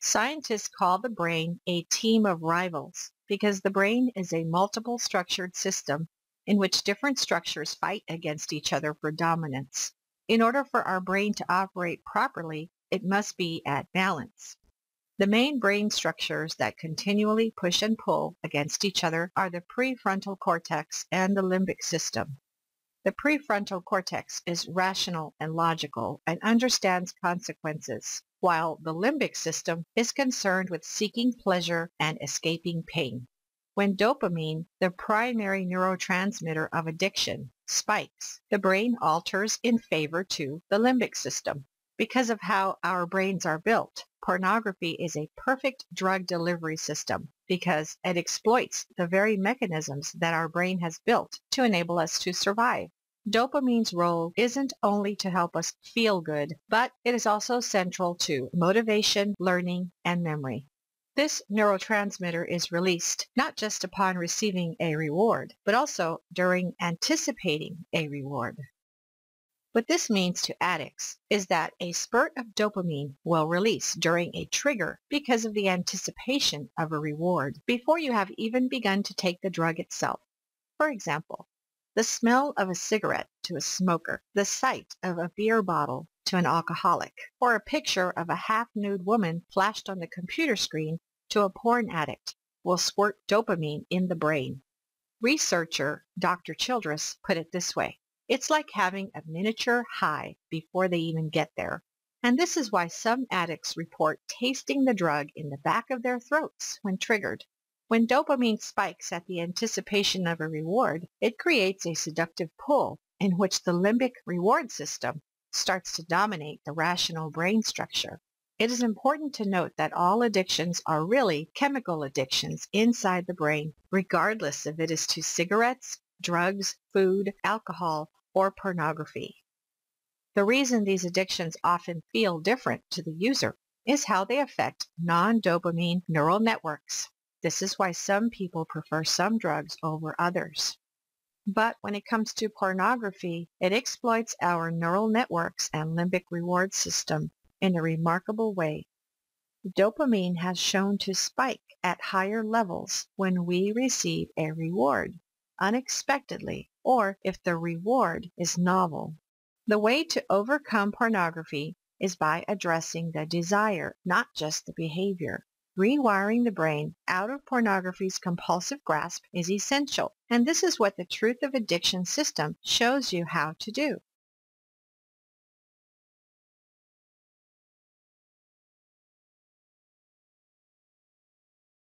Scientists call the brain a team of rivals because the brain is a multiple structured system in which different structures fight against each other for dominance. In order for our brain to operate properly, it must be at balance. The main brain structures that continually push and pull against each other are the prefrontal cortex and the limbic system. The prefrontal cortex is rational and logical and understands consequences, while the limbic system is concerned with seeking pleasure and escaping pain. When dopamine, the primary neurotransmitter of addiction, spikes, the brain alters in favor to the limbic system. Because of how our brains are built, pornography is a perfect drug delivery system because it exploits the very mechanisms that our brain has built to enable us to survive. Dopamine's role isn't only to help us feel good, but it is also central to motivation, learning, and memory. This neurotransmitter is released not just upon receiving a reward, but also during anticipating a reward. What this means to addicts is that a spurt of dopamine will release during a trigger because of the anticipation of a reward before you have even begun to take the drug itself. For example, the smell of a cigarette to a smoker, the sight of a beer bottle to an alcoholic, or a picture of a half-nude woman flashed on the computer screen to a porn addict will squirt dopamine in the brain. Researcher Dr. Childress put it this way: it's like having a miniature high before they even get there. And this is why some addicts report tasting the drug in the back of their throats when triggered. When dopamine spikes at the anticipation of a reward, it creates a seductive pull in which the limbic reward system starts to dominate the rational brain structure. It is important to note that all addictions are really chemical addictions inside the brain, regardless if it is to cigarettes, drugs, food, alcohol, or pornography. The reason these addictions often feel different to the user is how they affect non-dopamine neural networks. This is why some people prefer some drugs over others. But when it comes to pornography, it exploits our neural networks and limbic reward system in a remarkable way. Dopamine has shown to spike at higher levels when we receive a reward unexpectedly, or if the reward is novel. The way to overcome pornography is by addressing the desire, not just the behavior. Rewiring the brain out of pornography's compulsive grasp is essential, and this is what the Truth of Addiction system shows you how to do.